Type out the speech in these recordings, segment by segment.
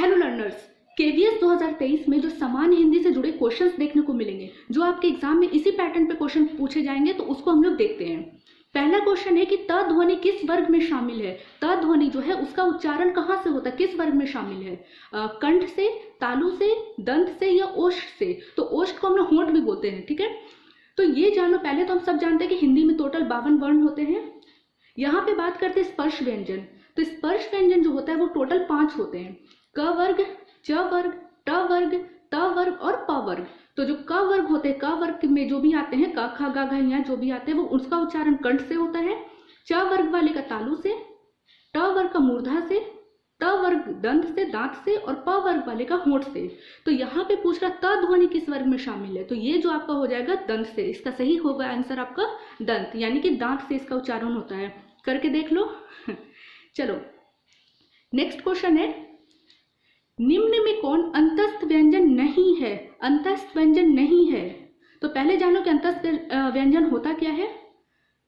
Hello learners, KVS 2023 में जो सामान्य हिंदी से जुड़े क्वेश्चंस देखने को मिलेंगे, जो आपके एग्जाम में इसी पैटर्न पे क्वेश्चन पूछे जाएंगे, तो उसको हम लोग देखते हैं। पहला क्वेश्चन है कि त ध्वनि किस वर्ग में शामिल है। त ध्वनि जो है उसका उच्चारण कहाँ से होता है, किस वर्ग में शामिल है? कंठ से, तालु से, दंत से या ओष्ठ से? तो ओष्ठ को हम लोग होंठ भी बोलते हैं, ठीक है। तो ये जानो, पहले तो हम सब जानते हैं कि हिंदी में टोटल 52 वर्ण होते हैं। यहाँ पे बात करते हैं स्पर्श व्यंजन। तो स्पर्श व्यंजन जो होता है वो टोटल 5 होते हैं। क वर्ग, च वर्ग, ट वर्ग, त वर्ग और प वर्ग। तो जो क वर्ग होते हैं, क वर्ग में जो भी आते हैं, क ख ग घ जो भी आते हैं, वो उसका उच्चारण कंठ से होता है। च वर्ग वाले का तालु से, ट वर्ग का मूर्धा से, त वर्ग दंत से, दांत से, और प वर्ग वाले का होंठ से। तो यहाँ पे पूछ रहा त ध्वनि किस वर्ग में शामिल है, तो ये जो आपका हो जाएगा दंत से। इसका सही होगा आंसर आपका दंत, यानी कि दांत से इसका उच्चारण होता है। करके देख लो। चलो नेक्स्ट क्वेश्चन है, निम्न में कौन अंतस्थ व्यंजन नहीं है? अंतस्थ व्यंजन नहीं है। तो पहले जानो कि अंतस्थ व्यंजन होता क्या है।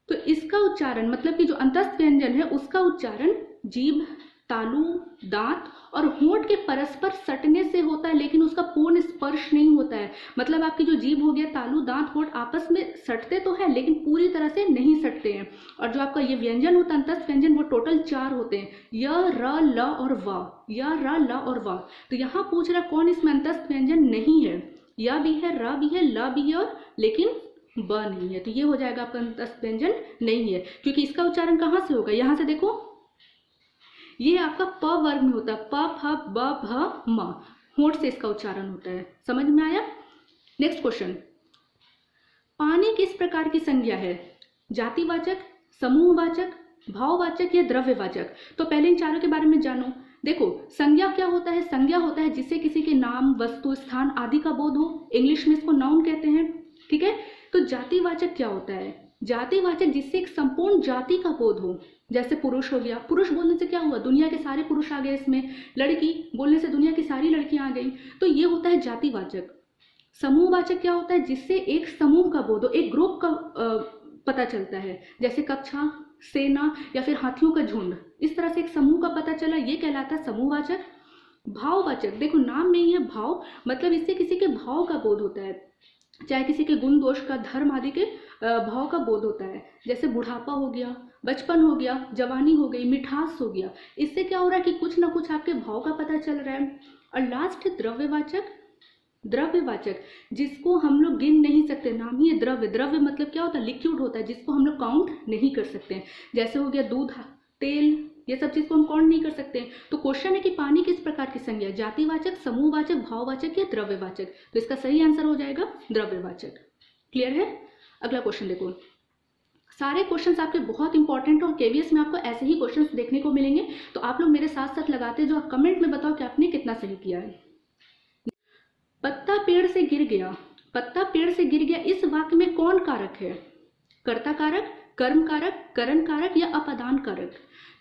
तो इसका उच्चारण, मतलब कि जो अंतस्थ व्यंजन है उसका उच्चारण जीभ, तालु, दांत और होंठ के परस्पर सटने से होता है, लेकिन उसका पूर्ण स्पर्श नहीं होता है। मतलब आपकी जो जीभ हो गया, तालु, दांत, होंठ आपस में सटते तो है, लेकिन पूरी तरह से नहीं सटते हैं। और जो आपका ये व्यंजन होता है अंतस्थ व्यंजन, वो टोटल 4 होते हैं, य, र, ल और व। य, र, ल और व। तो यहाँ पूछ रहा कौन इसमें अंतस्थ व्यंजन नहीं है। य भी है, र भी है, ल भी है, और लेकिन ब नहीं है। तो ये हो जाएगा आपका अंतस्थ व्यंजन नहीं है, क्योंकि इसका उच्चारण कहाँ से होगा। यहाँ से देखो, ये आपका प वर्ग में होता है, प, फ, ब, भ, म। होंठ से इसका उच्चारण होता है। समझ में आया। नेक्स्ट क्वेश्चन, पानी किस प्रकार की संज्ञा है? जातिवाचक, समूहवाचक, भाववाचक या द्रव्यवाचक? तो पहले इन चारों के बारे में जानो। देखो, संज्ञा क्या होता है? संज्ञा होता है जिससे किसी के नाम, वस्तु, स्थान आदि का बोध हो। इंग्लिश में इसको नाउन कहते हैं, ठीक है। तो जातिवाचक क्या होता है? जातिवाचक जिससे एक संपूर्ण जाति का बोध हो। जैसे पुरुष हो गया, पुरुष बोलने से क्या हुआ, दुनिया के सारे पुरुष आ गए इसमें। लड़की बोलने से दुनिया की सारी लड़कियां आ गई। तो ये होता है जातिवाचक। समूहवाचक क्या होता है? जिससे एक समूह का बोध हो, एक ग्रुप का पता चलता है। जैसे कक्षा, सेना या फिर हाथियों का झुंड, इस तरह से एक समूह का पता चला, ये कहलाता है समूहवाचक। भाववाचक, देखो नाम में ही है भाव, मतलब इससे किसी के भाव का बोध होता है, चाहे किसी के गुण दोष का, धर्म आदि के भाव का बोध होता है। जैसे बुढ़ापा हो गया, बचपन हो गया, जवानी हो गई, मिठास हो गया। इससे क्या हो रहा है कि कुछ ना कुछ आपके भाव का पता चल रहा है। और लास्ट है द्रव्यवाचक। द्रव्यवाचक जिसको हम लोग गिन नहीं सकते, नाम ही है द्रव्य। द्रव्य मतलब क्या होता है? लिक्विड होता है, जिसको हम लोग काउंट नहीं कर सकते। जैसे हो गया दूध, तेल, ये सब चीज को हम काउंट नहीं कर सकते। तो क्वेश्चन है कि पानी किस प्रकार की संज्ञा, जातिवाचक, समूहवाचक, भाववाचक या द्रव्यवाचक? तो इसका सही आंसर हो जाएगा द्रव्यवाचक। क्लियर है। अगला क्वेश्चन देखो, सारे क्वेश्चंस आपके बहुत इंपॉर्टेंट और केवीएस में आपको ऐसे ही क्वेश्चंस देखने को मिलेंगे। तो आप लोग मेरे साथ साथ लगाते जो, कमेंट में बताओ कि आपने कितना सही किया है। पत्ता पेड़ से गिर गया, पत्ता पेड़ से गिर गया, इस वाक्य में कौन कारक है? कर्ता कारक, कर्म कारक, करण कारक या अपादान कारक?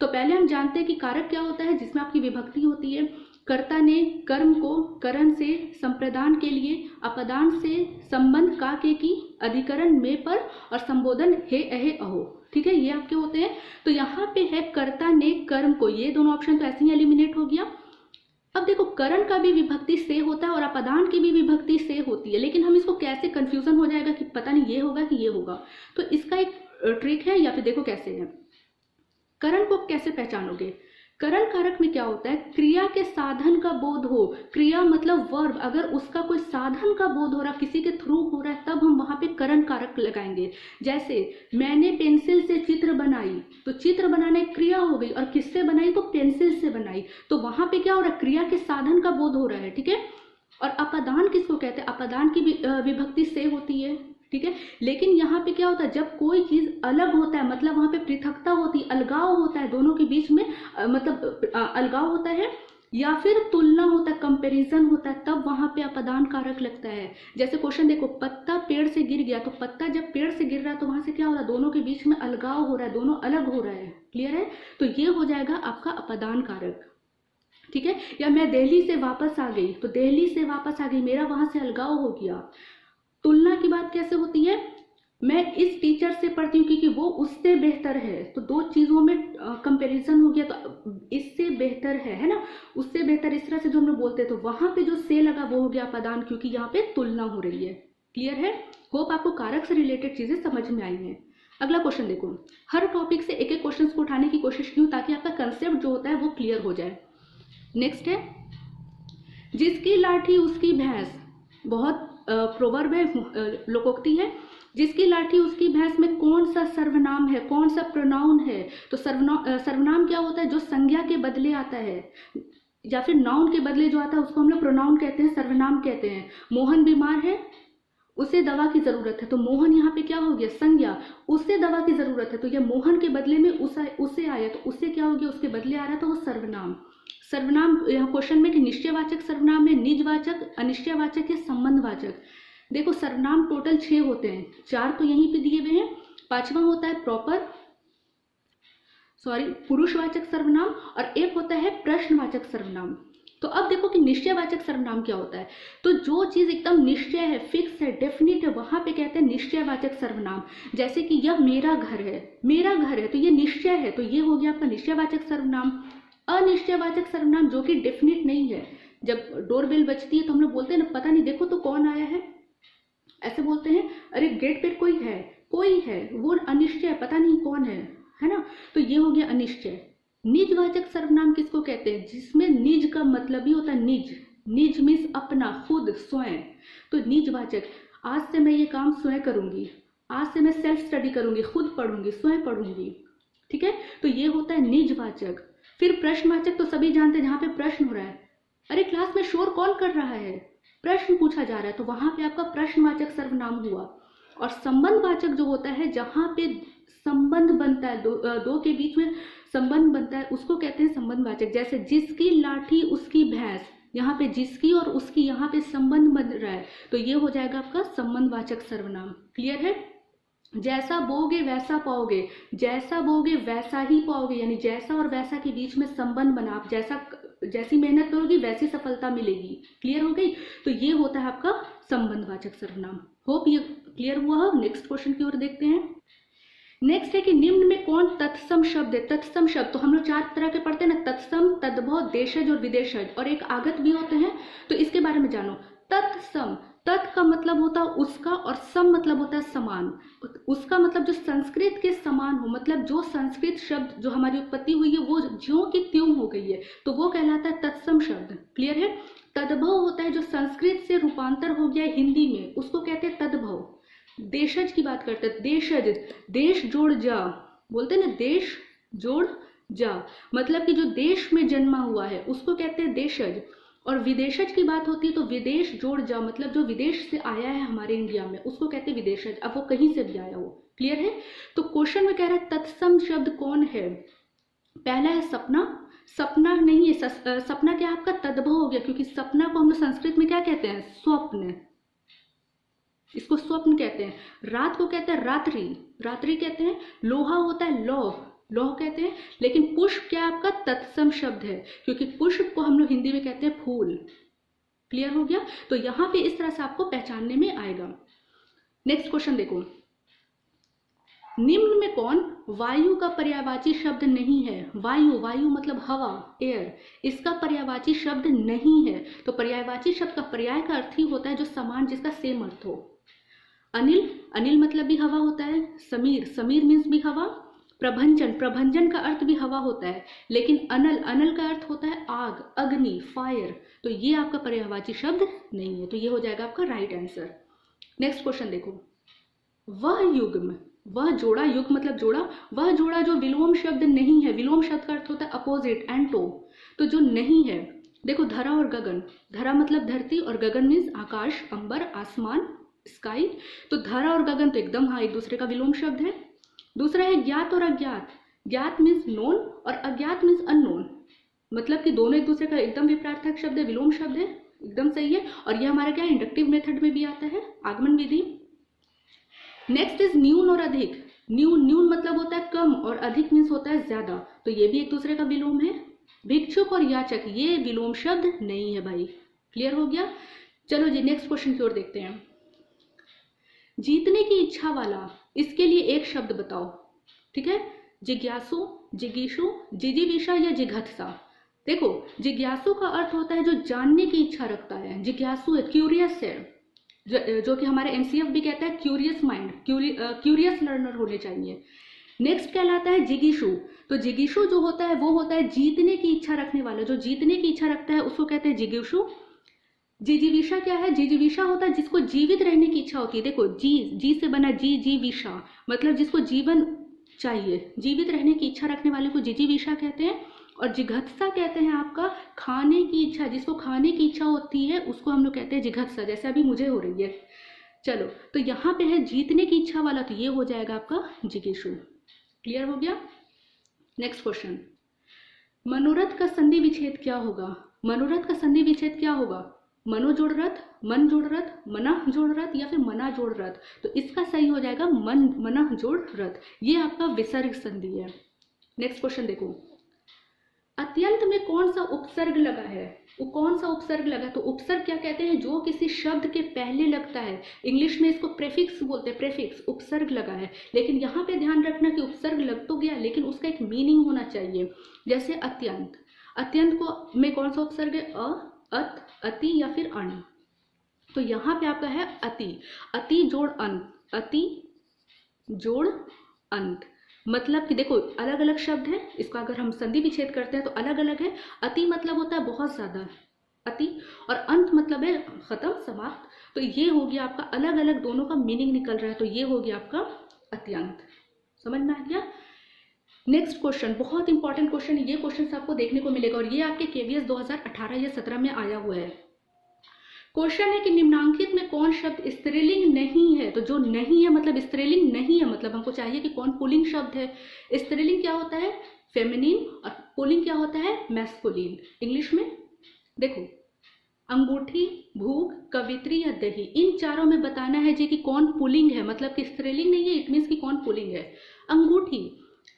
तो पहले हम जानते हैं कि कारक क्या होता है, जिसमें आपकी विभक्ति होती है। कर्ता ने कर्म को करण से संप्रदान के लिए, अपदान से संबंध का के की, अधिकरण में पर, और संबोधन हे अहे अहो, ठीक है, ये आपके होते हैं। तो यहाँ पे है कर्ता ने कर्म को, ये दोनों ऑप्शन तो ऐसे ही एलिमिनेट हो गया। अब देखो, करण का भी विभक्ति से होता है और अपदान की भी विभक्ति से होती है, लेकिन हम इसको कैसे, कंफ्यूजन हो जाएगा कि पता नहीं ये होगा कि ये होगा। तो इसका एक ट्रिक है, या फिर देखो कैसे है। करण को कैसे पहचानोगे? करण कारक में क्या होता है? क्रिया के साधन का बोध हो। क्रिया मतलब वर्ब, अगर उसका कोई साधन का बोध हो रहा, किसी के थ्रू हो रहा है, तब हम वहां पे करण कारक लगाएंगे। जैसे मैंने पेंसिल से चित्र बनाई, तो चित्र बनाना एक क्रिया हो गई, और किससे बनाई? तो पेंसिल से बनाई। तो वहां पे क्या हो रहा है? क्रिया के साधन का बोध हो रहा है, ठीक है। और अपदान किसको कहते हैं? अपदान की विभक्ति से होती है, ठीक है। लेकिन यहाँ पे क्या होता है, जब कोई चीज अलग होता है, मतलब वहां पे पृथकता होती है, अलगाव होता है दोनों के बीच में, मतलब अलगाव होता है, या फिर तुलना होता है, कंपैरिजन होता है, तब वहां पे अपदान कारक लगता है। जैसे क्वेश्चन देखो, पत्ता पेड़ से गिर गया, तो पत्ता जब पेड़ से गिर रहा है तो वहां से क्या हो रहा है? दोनों के बीच में अलगाव हो रहा है, दोनों अलग हो रहा है। क्लियर है। तो ये हो जाएगा आपका अपदान कारक, ठीक है। या मैं दिल्ली से वापस आ गई, तो दिल्ली से वापस आ गई, मेरा वहां से अलगाव हो गया। तुलना की बात कैसे होती है? मैं इस टीचर से पढ़ती हूँ क्योंकि वो उससे बेहतर है, तो दो चीज़ों में कंपैरिजन हो गया, तो इससे बेहतर है ना, उससे बेहतर, इस तरह से जो हम लोग बोलते हैं, तो वहाँ पे जो से लगा वो हो गया पदान, क्योंकि यहाँ पे तुलना हो रही है। क्लियर है? होप आपको कारक से रिलेटेड चीज़ें समझ में आई हैं। अगला क्वेश्चन देखो, हर टॉपिक से एक एक क्वेश्चन को उठाने की कोशिश की ताकि आपका कंसेप्ट जो होता है वो क्लियर हो जाए। नेक्स्ट है, जिसकी लाठी उसकी भैंस, बहुत प्रोवर्ब है, लोकोक्ति है। जिसकी लाठी उसकी भैंस में कौन सा सर्वनाम है, कौन सा प्रोनाउन है? तो सर्वनाम क्या होता है? जो संज्ञा के बदले आता है या फिर नाउन के बदले जो आता है उसको हम लोग प्रोनाउन कहते हैं, सर्वनाम कहते हैं। मोहन बीमार है, उसे दवा की जरूरत है, तो मोहन यहाँ पे क्या हो गया? संज्ञा। उसे दवा की जरूरत है, तो ये मोहन के बदले में उसे आया, तो उससे क्या हो गया? उसके बदले आ रहा था वो सर्वनाम। सर्वनाम यहाँ क्वेश्चन में कि निश्चयवाचक सर्वनाम है, निजवाचक, अनिश्चयवाचक है, संबंधवाचक। देखो सर्वनाम टोटल 6 होते हैं, 4 तो यहीं पे दिए हुए हैं, 5वां होता है पुरुषवाचक सर्वनाम, और एक होता है प्रश्नवाचक सर्वनाम। तो अब देखो कि निश्चयवाचक सर्वनाम क्या होता है। तो जो चीज एकदम निश्चय है, फिक्स है, डेफिनिट है, वहां पे कहते हैं निश्चयवाचक सर्वनाम। जैसे कि यह मेरा घर है, मेरा घर है, तो ये निश्चय है, तो ये हो गया आपका निश्चयवाचक सर्वनाम। अनिश्चयवाचक सर्वनाम जो कि डेफिनिट नहीं है, जब डोरबेल बजती है तो हम लोग बोलते हैं ना, पता नहीं देखो तो कौन आया है, ऐसे बोलते हैं, अरे गेट पे कोई है, वो अनिश्चय, पता नहीं कौन है ना, तो ये हो गया अनिश्चय। निजवाचक सर्वनाम किसको कहते हैं? जिसमें निज का मतलब ही होता है निज मीन्स अपना, खुद, स्वयं। तो निजवाचक, आज से मैं ये काम स्वयं करूंगी, आज से मैं सेल्फ स्टडी करूंगी, खुद पढ़ूंगी, स्वयं पढ़ूंगी। ठीक है, तो ये होता है निजवाचक। फिर प्रश्नवाचक तो सभी जानते हैं, जहां पे प्रश्न हो रहा है, अरे क्लास में शोर कौन कर रहा है, प्रश्न पूछा जा रहा है, तो वहां पे आपका प्रश्नवाचक सर्वनाम हुआ। और संबंधवाचक जो होता है, जहां पे संबंध बनता है, दो के बीच में संबंध बनता है, उसको कहते हैं संबंधवाचक। जैसे जिसकी लाठी उसकी भैंस, यहाँ पे जिसकी और उसकी यहाँ पे संबंध बन रहा है, तो ये हो जाएगा आपका संबंधवाचक सर्वनाम। क्लियर है? जैसा बोगे वैसा पाओगे, जैसा बोगे वैसा ही पाओगे, यानी जैसा और वैसा के बीच में संबंध बना, आप जैसी मेहनत करोगी वैसी सफलता मिलेगी। क्लियर हो गई? तो ये होता है आपका संबंधवाचक सर्वनाम। होप ये क्लियर हुआ हो। नेक्स्ट क्वेश्चन की ओर देखते हैं। नेक्स्ट है कि निम्न में कौन तत्सम शब्द है? तत्सम शब्द तो हम लोग 4 तरह के पढ़ते हैं ना, तत्सम, तद्भव, देशज और विदेशज, और एक आगत भी होते हैं, तो इसके बारे में जानो। तत्सम, तत् का मतलब होता है उसका, और सम मतलब होता है समान। उसका मतलब जो संस्कृत के समान हो, मतलब जो संस्कृत शब्द जो हमारी उत्पत्ति हुई है वो ज्यों की त्यों हो गई है, तो वो कहलाता है तत्सम शब्द। क्लियर है? तद्भव होता है जो संस्कृत से रूपांतर हो गया है हिंदी में, उसको कहते हैं तद्भव। देशज की बात करते हैं, देशज, देश जोड़ जा, बोलते हैं ना, देश जोड़ जा, मतलब कि जो देश में जन्मा हुआ है उसको कहते हैं देशज। और विदेशज की बात होती है तो विदेश जोड़ जा, मतलब जो विदेश से आया है हमारे इंडिया में उसको कहते हैं विदेशज, अब वो कहीं से भी आया हो। क्लियर है? तो क्वेश्चन में कह रहा है तत्सम शब्द कौन है? पहला है सपना, सपना नहीं है, सपना क्या आपका तद्भव हो गया, क्योंकि सपना को हम लोग संस्कृत में क्या कहते हैं? स्वप्न, इसको स्वप्न कहते हैं। रात को कहते हैं रात्रि, रात्रि कहते हैं। लोहा होता है लौह, लौह कहते हैं। लेकिन पुष्प क्या आपका? तत्सम शब्द है, क्योंकि पुष्प को हम लोग हिंदी में कहते हैं फूल। क्लियर हो गया? तो यहां पे इस तरह से आपको पहचानने में आएगा। नेक्स्ट क्वेश्चन देखो, निम्न में कौन वायु का पर्यायवाची शब्द नहीं है? वायु, वायु मतलब हवा, एयर, इसका पर्यायवाची शब्द नहीं है। तो पर्यायवाची शब्द का पर्याय का अर्थ ही होता है जो समान, जिसका सेम अर्थ हो। अनिल, अनिल मतलब भी हवा होता है। समीर, समीर मीन्स भी हवा। प्रभंजन, प्रभंजन का अर्थ भी हवा होता है। लेकिन अनल, अनल का अर्थ होता है आग, अग्नि, फायर, तो ये आपका पर्यायवाची शब्द नहीं है, तो ये हो जाएगा आपका राइट आंसर। नेक्स्ट क्वेश्चन देखो, वह युग्म, वह जोड़ा, युग मतलब जोड़ा, वह जोड़ा जो विलोम शब्द नहीं है, विलोम शब्द का अर्थ होता है अपोजिट, एंटो, तो जो नहीं है, देखो धरा और गगन, धरा मतलब धरती और गगन मीन्स आकाश, अंबर, आसमान, स्काई, तो धरा और गगन तो एकदम हाँ एक दूसरे का विलोम शब्द है। दूसरा है ज्ञात और अज्ञात, ज्ञात मीन्स नोन और अज्ञात मीन्स अननोन, मतलब कि दोनों एक दूसरे का एकदम विपरीतार्थक शब्द है, विलोम शब्द है, एकदम सही है। और यह हमारा क्या है? इंडक्टिव मेथड में भी आता है, आगमन विधि। नेक्स्ट इज न्यून और अधिक, न्यून, न्यून मतलब होता है कम और अधिक मीन्स होता है ज्यादा, तो ये भी एक दूसरे का विलोम है। भिक्षुक और याचक, ये विलोम शब्द नहीं है भाई। क्लियर हो गया? चलो जी नेक्स्ट क्वेश्चन की ओर देखते हैं। जीतने की इच्छा वाला, इसके लिए एक शब्द बताओ। ठीक है, जिज्ञासु, जिगीषु, जिजीविषा या जिघत्सा। देखो, जिज्ञासु का अर्थ होता है जो जानने की इच्छा रखता है, जिज्ञासु है, क्यूरियस है, जो कि हमारे एमसीएफ भी कहता है क्यूरियस माइंड, क्यूरियस लर्नर होने चाहिए। नेक्स्ट कहलाता है जिगीषु। तो जिगीषु जो होता है वो होता है जीतने की इच्छा रखने वाला, जो जीतने की इच्छा रखता है उसको कहते हैं जिगीषु। जिजीविषा क्या है? जिजीविषा होता है जिसको जीवित रहने की इच्छा होती है। देखो, जी से बना जीविषा, मतलब जिसको जीवन चाहिए, जीवित रहने की इच्छा रखने वाले को जिजीविषा कहते हैं। और जिघत्सा कहते हैं आपका खाने की इच्छा, जिसको खाने की इच्छा होती है उसको हम लोग कहते हैं जिघत्सा, जैसे अभी मुझे हो रही है। चलो, तो यहाँ पे है जीतने की इच्छा वाला, तो ये हो जाएगा आपका जिगीषु। क्लियर हो गया? नेक्स्ट क्वेश्चन, मनोरथ का संधि विच्छेद क्या होगा? मनोरथ का संधि विच्छेद क्या होगा? मनो जोड़ रथ, मन जोड़ रथ, मना जोड़ रथ या फिर मना जोड़ रथ। तो इसका सही हो जाएगा मना जोड़ रथ। ये आपका विसर्ग संधि है। नेक्स्ट क्वेश्चन देखो, अत्यंत में कौन सा उपसर्ग लगा है? वो कौन सा उपसर्ग लगा? तो उपसर्ग क्या कहते हैं? जो किसी शब्द के पहले लगता है। इंग्लिश में इसको प्रेफिक्स बोलते हैं, प्रेफिक्स, उपसर्ग लगा है। लेकिन यहाँ पे ध्यान रखना कि उपसर्ग लग तो गया लेकिन उसका एक मीनिंग होना चाहिए। जैसे अत्यंत, अत्यंत को में कौन सा उपसर्ग है? अ, अत, अति या फिर अण। तो यहाँ पे आपका है अति, अति जोड़ अंत, अति जोड़ अंत। मतलब कि देखो, अलग अलग शब्द है, इसका अगर हम संधि विच्छेद करते हैं तो अलग अलग है। अति मतलब होता है बहुत ज्यादा, अति, और अंत मतलब है खत्म, समाप्त। तो ये हो गया आपका, अलग अलग दोनों का मीनिंग निकल रहा है, तो ये हो गया आपका अत्यंत। समझ में आ गया? नेक्स्ट क्वेश्चन, बहुत इंपॉर्टेंट क्वेश्चन, ये क्वेश्चन आपको देखने को मिलेगा और ये आपके केवीएस 2018 या 17 में आया हुआ है। क्वेश्चन है कि निम्नांकित में कौन शब्द स्त्रीलिंग नहीं है? तो जो नहीं है मतलब स्त्रीलिंग नहीं है, मतलब हमको चाहिए कि कौन पुल्लिंग शब्द है। स्त्रीलिंग क्या होता है? फेमिनिन, और पुल्लिंग क्या होता है? मैस्कुलिन। इंग्लिश में देखो, अंगूठी, भूख, कवित्री या दही, इन चारों में बताना है जी कि कौन पुल्लिंग है, मतलब कि स्त्रीलिंग नहीं है, इट मीन्स कि कौन पुल्लिंग है। अंगूठी,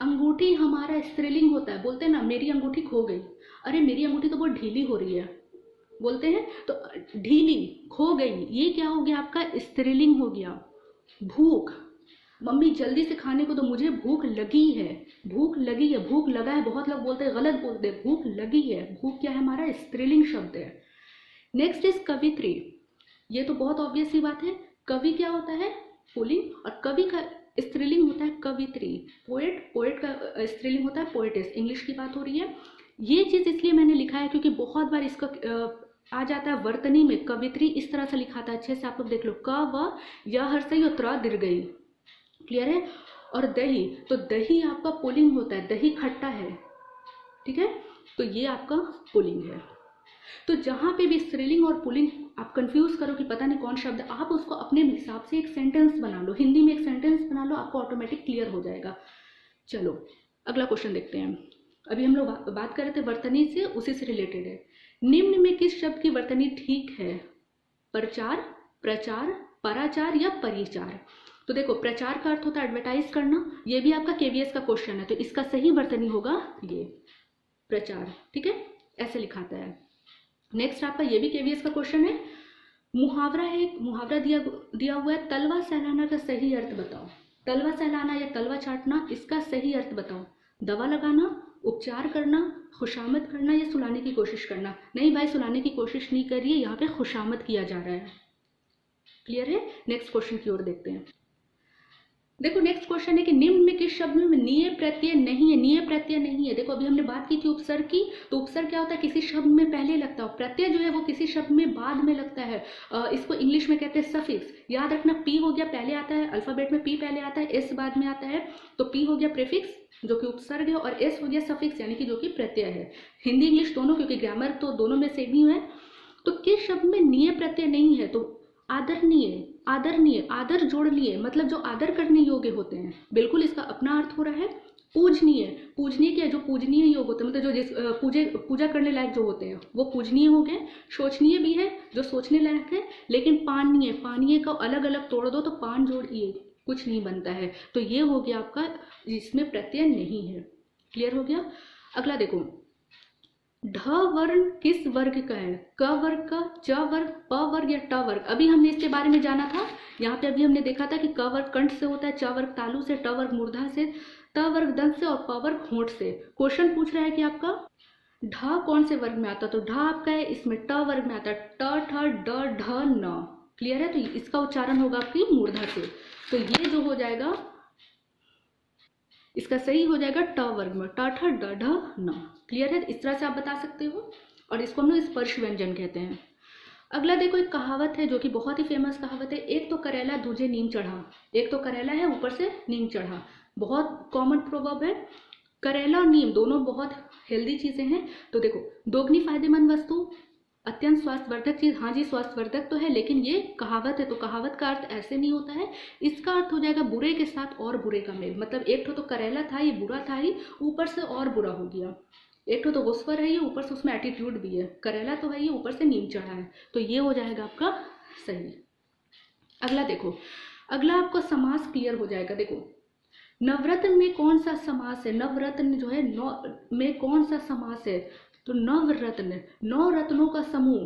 अंगूठी हमारा स्त्रीलिंग होता है। बोलते हैं ना मेरी अंगूठी खो गई, अरे मेरी अंगूठी तो बहुत ढीली हो रही है, बोलते हैं। तो ढीली, खो गई, ये क्या हो गया आपका? स्त्रीलिंग हो गया। भूख, मम्मी जल्दी से खाने को, तो मुझे भूख लगी है, भूख लगी है, भूख लगा है बहुत लोग बोलते हैं, गलत बोलते हैं, भूख लगी है। भूख क्या है? हमारा स्त्रीलिंग शब्द है। नेक्स्ट इज कवित्री, ये तो बहुत ऑब्वियस सी बात है। कवि क्या होता है? पुल्लिंग, और कवि का स्त्रीलिंग होता है कवित्री। पोएट, पोएट का स्त्रीलिंग होता है पोएटिस। इंग्लिश की बात हो रही है। ये चीज इसलिए मैंने लिखा है क्योंकि बहुत बार इसका आ जाता है वर्तनी में, कवित्री इस तरह से लिखाता है, अच्छे से आप लोग देख लो, क व य हर्षई और त्र दीर्घई। क्लियर है? और दही, तो दही आपका पुल्लिंग होता है, दही खट्टा है, ठीक है, तो ये आपका पुल्लिंग है। तो जहां पे भी स्त्रीलिंग और पुल्लिंग आप कंफ्यूज करो कि पता नहीं कौन शब्द, आप उसको अपने हिसाब से एक सेंटेंस बना लो, हिंदी में एक सेंटेंस बना लो, आपको ऑटोमेटिक क्लियर हो जाएगा। चलो अगला क्वेश्चन देखते हैं। अभी हम लोग बात कर रहे थे वर्तनी से, उसी से रिलेटेड है। निम्न में किस शब्द की वर्तनी ठीक है? प्रचार, प्रचार, पराचार या परिचार। तो देखो, प्रचार का अर्थ होता है एडवर्टाइज करना, ये भी आपका केवीएस का क्वेश्चन है, तो इसका सही वर्तनी होगा ये प्रचार, ठीक है, ऐसे लिखाता है। नेक्स्ट आपका ये भी केवीएस का क्वेश्चन है। मुहावरा है, एक मुहावरा दिया हुआ है, तलवा सहलाना का सही अर्थ बताओ। तलवा सहलाना या तलवा चाटना, इसका सही अर्थ बताओ। दवा लगाना, उपचार करना, खुशामद करना या सुलाने की कोशिश करना। नहीं भाई, सुलाने की कोशिश नहीं करिए, यहाँ पे खुशामद किया जा रहा है। क्लियर है? नेक्स्ट क्वेश्चन की ओर देखते हैं। देखो नेक्स्ट क्वेश्चन है कि निम्न में किस शब्द में निये प्रत्यय नहीं है? निये प्रत्यय नहीं है। देखो अभी हमने बात की थी उपसर्ग की, तो उपसर्ग क्या होता है? किसी शब्द में पहले लगता है, प्रत्यय जो है वो किसी शब्द में बाद में लगता है। इसको इंग्लिश में कहते हैं सफिक्स। याद रखना, पी हो गया पहले आता है, अल्फाबेट में पी पहले आता है, एस बाद में आता है, तो पी हो गया प्रीफिक्स जो कि उपसर्ग है, और एस हो गया सफिक्स यानी कि जो कि प्रत्यय है। हिंदी इंग्लिश दोनों, क्योंकि ग्रामर तो दोनों में सेम ही है। तो किस शब्द में निये प्रत्यय नहीं है? तो आदरणीय, आदरणीय, आदर जोड़ लिए, मतलब जो आदर करने योग्य होते हैं, बिल्कुल इसका अपना अर्थ हो रहा है। पूजनीय, पूजनीय क्या, जो पूजनीय योग होते हैं, मतलब जो जिस पूजा करने लायक जो होते हैं वो पूजनीय हो गए। शोचनीय भी है, जो सोचने लायक है। लेकिन पानीय, पानीय का अलग अलग तोड़ दो तो पान जोड़िए, कुछ नहीं बनता है। तो ये हो गया आपका, जिसमें प्रत्यय नहीं है। क्लियर हो गया? अगला देखो, ढ वर्ण किस वर्ग का है? क वर्ग का, च वर्ग, प वर्ग या ट वर्ग? अभी हमने इसके बारे में जाना था। यहाँ पे अभी हमने देखा था कि क वर्ग कंठ से होता है, च वर्ग तालु से, ट वर्ग मूर्धा से, त वर्ग दंत से और प वर्ग होंठ से। क्वेश्चन पूछ रहा है कि आपका ढ कौन से वर्ग में आता है? तो ढ आपका है इसमें ट वर्ग में आता है, ट ठ ड ढ न। क्लियर है? तो इसका उच्चारण होगा आपकी मूर्धा से। तो ये जो हो जाएगा इसका सही हो जाएगा ट वर्ग में, ट ठ ड ढ न। क्लियर है? इस तरह से आप बता सकते हो और इसको हम लोग स्पर्श व्यंजन कहते हैं। अगला देखो, एक कहावत है जो कि बहुत ही फेमस कहावत है, एक तो करेला दूजे नीम चढ़ा। एक तो करेला है ऊपर से नीम चढ़ा, बहुत कॉमन प्रोवर्ब है। करेला और नीम दोनों बहुत हेल्दी चीजें हैं। तो देखो, दोगुनी फायदेमंद वस्तु, अत्यंत स्वास्थ्यवर्धक चीज। हाँ जी, स्वास्थ्यवर्धक तो है, लेकिन ये कहावत है तो कहावत का अर्थ ऐसे नहीं होता है। इसका अर्थ हो जाएगा बुरे के साथ और बुरे का मेल। मतलब एक तो करेला था, ये बुरा था ही, ऊपर से और बुरा हो गया। एक तो गुस्वर है ये, ऊपर से उसमें एटीट्यूड भी है। करेला तो है ये, ऊपर से नीम चढ़ा है। तो ये हो जाएगा आपका सही। अगला देखो, अगला आपको समास क्लियर हो जाएगा। देखो, नवरत्न में कौन सा समास है? नवरत्न जो है नौ में कौन सा समास है? तो नवरत्न, 9 रत्नों का समूह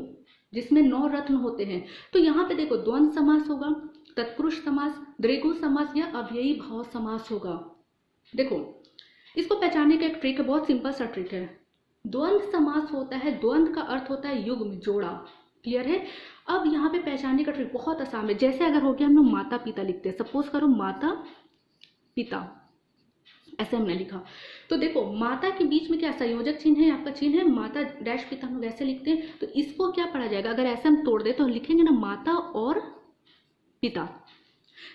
जिसमें 9 रत्न होते हैं। तो यहाँ पे देखो, द्वंद्व समास होगा, तत्पुरुष समास, द्विगु समास या अव्ययी भाव समास होगा। देखो, इसको पहचानने का एक ट्रिक है, बहुत सिंपल सा ट्रिक है। द्वंद्व समास होता है, द्वंद्व का अर्थ होता है युग्म, जोड़ा। क्लियर है? अब यहाँ पे पहचानने का ट्रिक बहुत आसान है। जैसे अगर हो गया हम लोग माता पिता लिखते हैं, सपोज करो माता पिता, ऐसे हमने लिखा। तो देखो, माता के बीच में क्या संयोजक चिन्ह है, आपका चिन्ह है माता डैश पिता, हम लोग ऐसे लिखते हैं। तो इसको क्या पढ़ा जाएगा? अगर ऐसे हम तोड़ दे तो लिखेंगे ना माता और पिता।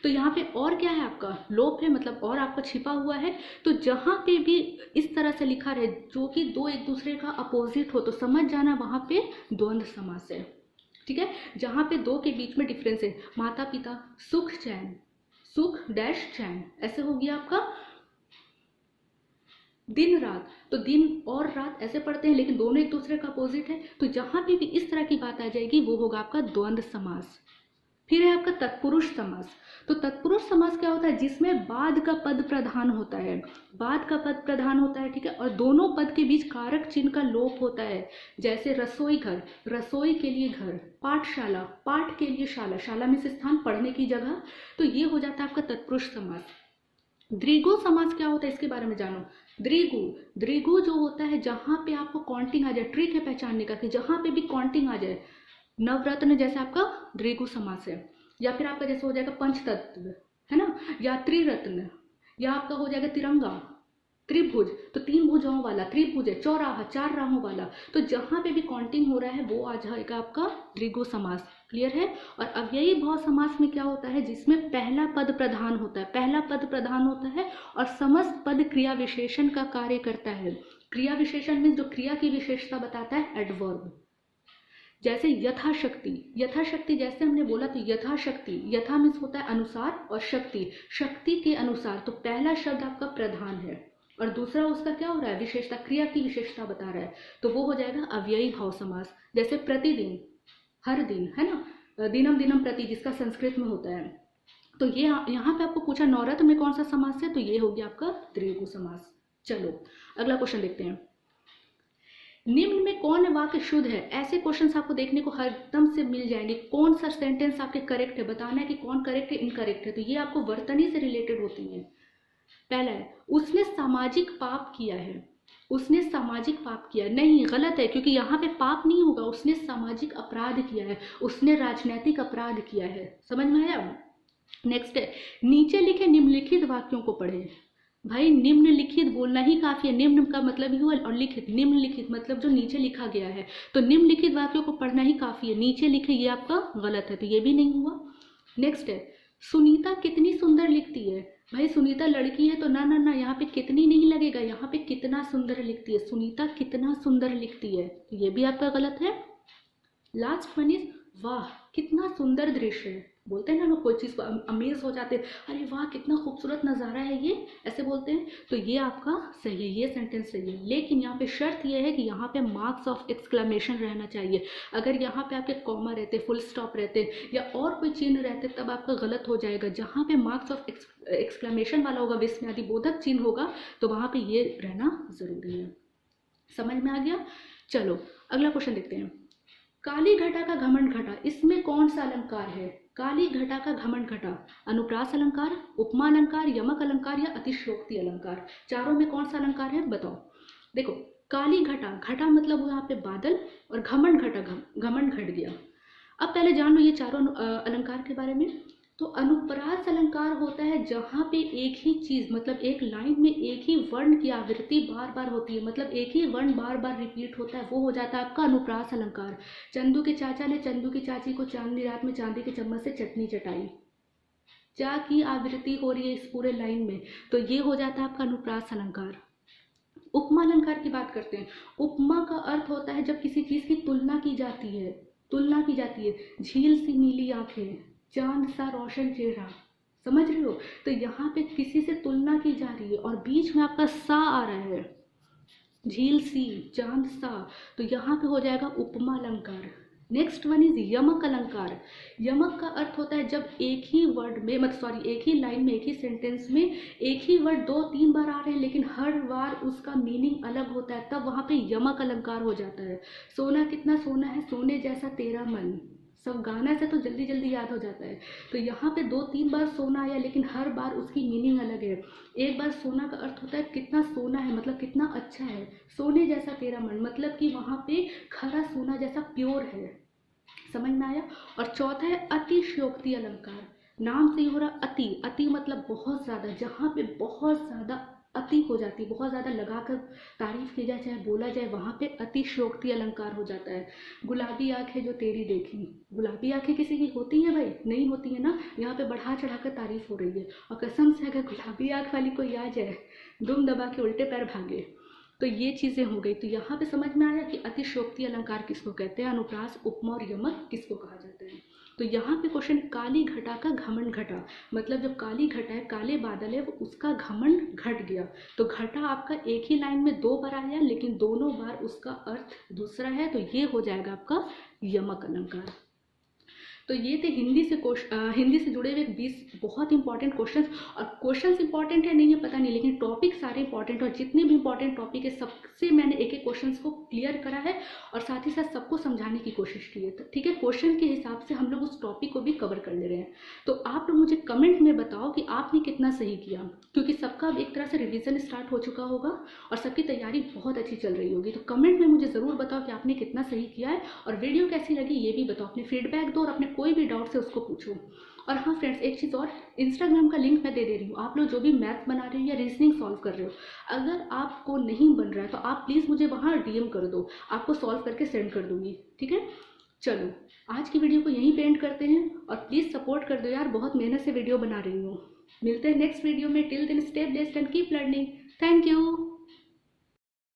तो यहाँ पे और क्या है? आपका लोप है, मतलब और आपका छिपा हुआ है। तो जहाँ पे भी इस तरह से लिखा रहे जो कि दो एक दूसरे का अपोजिट हो, तो समझ जाना वहाँ पे द्वंद्व समास है। ठीक है? जहाँ पे दो के बीच में डिफरेंस है, माता पिता, सुख चैन, सुख डैश चैन, ऐसे हो गया आपका। दिन रात, तो दिन और रात ऐसे पढ़ते हैं, लेकिन दोनों एक दूसरे का अपोजिट है। तो जहां पे भी इस तरह की बात आ जाएगी वो होगा आपका द्वंद्व समास। फिर है आपका तत्पुरुष समास। तो तत्पुरुष समास क्या होता है? जिसमें बाद का पद प्रधान होता है, बाद का पद प्रधान होता है। ठीक है? और दोनों पद के बीच कारक चिन्ह का लोप होता है। जैसे रसोई घर, रसोई के लिए घर, पाठशाला, पाठ के लिए शाला, शाला में से स्थान, पढ़ने की जगह। तो ये हो जाता है आपका तत्पुरुष समास। द्विगु समास क्या होता है इसके बारे में जानो। द्विगु, द्विगु जो होता है जहां पे आपको काउंटिंग आ जाए, ट्रिक है पहचानने का कि जहां पे भी काउंटिंग आ जाए। नवरत्न जैसे आपका द्विगु समास है, या फिर आपका जैसे हो जाएगा पंचतत्व, है ना, या त्रिरत्न, या आपका हो जाएगा तिरंगा, त्रिभुज, तो 3 भुजाओं वाला त्रिभुज है, चौराहा 4 राहों वाला। तो जहां पे भी काउंटिंग हो रहा है वो आ जाएगा आपका द्विगु समास। क्लियर है? और अव्ययी भाव समास में क्या होता है? जिसमें पहला पद प्रधान होता है, पहला पद प्रधान होता है और समस्त पद क्रिया विशेषण का कार्य करता है। क्रिया विशेषण में जो क्रिया की विशेषता बताता है एडवर्ब। जैसे यथाशक्ति, यथाशक्ति जैसे हमने बोला, तो यथाशक्ति, यथा मीन्स होता है अनुसार और शक्ति, शक्ति के अनुसार। तो पहला शब्द आपका प्रधान है और दूसरा उसका क्या हो रहा है? विशेषता, क्रिया की विशेषता बता रहा है। तो वो हो जाएगा अव्ययी भाव समास। जैसे प्रतिदिन, हर दिन, है ना, दिनम दिनम प्रति, जिसका संस्कृत में होता है। तो ये यहाँ पे आपको पूछा नवरत्न में कौन सा समास है, तो ये हो गया आपका द्विगु समास। चलो अगला क्वेश्चन देखते हैं। निम्न में कौन वाक्य शुद्ध है? ऐसे क्वेश्चंस आपको देखने को हरदम से मिल जाएंगे। कौन सा सेंटेंस आपके करेक्ट है, बताना है कि कौन करेक्ट है, इनकरेक्ट है। तो ये आपको वर्तनी से रिलेटेड होती है। पहला है, उसने सामाजिक पाप किया है। उसने सामाजिक पाप किया, नहीं, गलत है, क्योंकि यहाँ पे पाप नहीं होगा। उसने सामाजिक अपराध किया है, उसने राजनैतिक अपराध किया है। समझ में आया? नेक्स्ट है, नीचे लिखे निम्नलिखित वाक्यों को पढ़े। भाई निम्नलिखित बोलना ही काफी है। निम्न का मतलब ही हुआ और लिखित, निम्नलिखित मतलब जो नीचे लिखा गया है। तो निम्नलिखित वाक्यों को पढ़ना ही काफी है। नीचे लिखे ये आपका गलत है, तो ये भी नहीं हुआ। नेक्स्ट है, सुनीता कितनी सुंदर लिखती है। भाई सुनीता लड़की है तो ना ना ना, यहाँ पे कितनी नहीं लगेगा, यहाँ पे कितना सुंदर लिखती है। सुनीता कितना सुंदर लिखती है, तो ये भी आपका गलत है। लास्ट वन इज, वाह कितना सुंदर दृश्य है। बोलते हैं ना लोग, कोई चीज़ को अमेज हो जाते हैं, अरे वाह कितना खूबसूरत नज़ारा है ये, ऐसे बोलते हैं। तो ये आपका सही है, ये सेंटेंस सही है। लेकिन यहाँ पे शर्त ये है कि यहाँ पे मार्क्स ऑफ एक्सक्लेमेशन रहना चाहिए। अगर यहाँ पे आपके कॉमा रहते, फुल स्टॉप रहते या और कोई चिन्ह रहते, तब आपका गलत हो जाएगा। जहाँ पे मार्क्स ऑफ एक्सक्लेमेशन वाला होगा, विस्मयादि बोधक चिन्ह होगा, तो वहाँ पे ये रहना ज़रूरी है। समझ में आ गया? चलो अगला क्वेश्चन देखते हैं। काली घटा का घमंड घटा, इसमें कौन सा अलंकार है? काली घटा का घमंड घटा, अनुप्रास अलंकार, उपमा अलंकार, यमक अलंकार या अतिशयोक्ति अलंकार, चारों में कौन सा अलंकार है बताओ। देखो काली घटा, घटा मतलब यहाँ पे बादल, और घमंड घटा, घमंड घट गया। अब पहले जान लो ये चारों अलंकार के बारे में। तो अनुप्रास अलंकार होता है जहाँ पे एक ही चीज, मतलब एक लाइन में एक ही वर्ण की आवृत्ति बार बार होती है, मतलब एक ही वर्ण बार बार रिपीट होता है, वो हो जाता है आपका अनुप्रास अलंकार। चंदू के चाचा ने चंदू की चाची को चांदनी रात में चांदी के चम्मच से चटनी चटाई, चा की आवृत्ति हो रही है इस पूरे लाइन में, तो ये हो जाता है आपका अनुप्रास अलंकार। उपमा अलंकार की बात करते हैं। उपमा का अर्थ होता है जब किसी चीज की तुलना की जाती है, तुलना की जाती है, झील सी नीली आंखें, चांद सा रोशन चेहरा, समझ रहे हो। तो यहाँ पे किसी से तुलना की जा रही है और बीच में आपका सा आ रहा है, झील सी, चांद सा, तो यहाँ पे हो जाएगा उपमा अलंकार। नेक्स्ट वन इज यमक अलंकार। यमक का अर्थ होता है जब एक ही वर्ड में, मतलब सॉरी एक ही लाइन में, एक ही सेंटेंस में एक ही वर्ड 2-3 बार आ रहे हैं लेकिन हर बार उसका मीनिंग अलग होता है, तब वहाँ पे यमक अलंकार हो जाता है। सोना कितना सोना है, सोने जैसा तेरा मन, सब गाना से तो जल्दी जल्दी याद हो जाता है। तो यहाँ पे 2-3 बार सोना आया लेकिन हर बार उसकी मीनिंग अलग है। एक बार सोना का अर्थ होता है कितना सोना है, मतलब कितना अच्छा है, सोने जैसा तेरा मन, मतलब कि वहाँ पे खरा सोना जैसा प्योर है, समझ में आया। और चौथा है अतिशयोक्ति अलंकार। नाम से ही हो रहा अति, अति मतलब बहुत ज़्यादा, जहाँ पे बहुत ज़्यादा अति हो जाती है, बहुत ज़्यादा लगाकर तारीफ की जाए चाहे बोला जाए, वहाँ पे अतिशयोक्ति अलंकार हो जाता है। गुलाबी आंखें जो तेरी देखी, गुलाबी आंखें किसी की होती है भाई? नहीं होती है ना, यहाँ पे बढ़ा चढ़ाकर तारीफ हो रही है। और कसम से अगर गुलाबी आंख वाली कोई आ जाए, दुम दबा के उल्टे पैर भागे। तो ये चीज़ें हो गई। तो यहाँ पे समझ में आया कि अतिशयोक्ति अलंकार किसको कहते हैं, अनुप्रास, उपमा और यमक किसको कहा जाता है। तो यहाँ पे क्वेश्चन काली घटा का घमंड घटा, मतलब जब काली घटा है, काले बादल है, वो उसका घमंड घट गया। तो घटा आपका एक ही लाइन में 2 बार आया लेकिन दोनों बार उसका अर्थ दूसरा है, तो ये हो जाएगा आपका यमक अलंकार। तो ये थे हिंदी से जुड़े हुए 20 बहुत इंपॉर्टेंट क्वेश्चंस। और क्वेश्चंस इंपॉर्टेंट है नहीं है पता नहीं, लेकिन टॉपिक सारे इंपॉर्टेंट, और जितने भी इंपॉर्टेंट टॉपिक है सबसे मैंने एक एक क्वेश्चंस को क्लियर करा है और साथ ही साथ सबको समझाने की कोशिश की है। तो ठीक है, क्वेश्चन के हिसाब से हम लोग उस टॉपिक को भी कवर कर ले रहे हैं। तो आप लोग मुझे कमेंट में बताओ कि आपने कितना सही किया, क्योंकि सबका अब एक तरह से रिविजन स्टार्ट हो चुका होगा और सबकी तैयारी बहुत अच्छी चल रही होगी। तो कमेंट में मुझे ज़रूर बताओ कि आपने कितना सही किया है, और वीडियो कैसी लगी ये भी बताओ, अपने फीडबैक दो और अपने कोई भी डाउट से उसको पूछो। और हाँ फ्रेंड्स, एक चीज़ और, इंस्टाग्राम का लिंक मैं दे रही हूँ। आप लोग जो भी मैथ बना रहे हो या रीजनिंग सॉल्व कर रहे हो, अगर आपको नहीं बन रहा है तो आप प्लीज़ मुझे वहाँ डीएम कर दो, आपको सॉल्व करके सेंड कर दूँगी, ठीक है। चलो आज की वीडियो को यहीं पे एंड करते हैं, और प्लीज़ सपोर्ट कर दो यार, बहुत मेहनत से वीडियो बना रही हूँ। मिलते हैं नेक्स्ट वीडियो में। Till then stay blessed and keep learning. Thank you.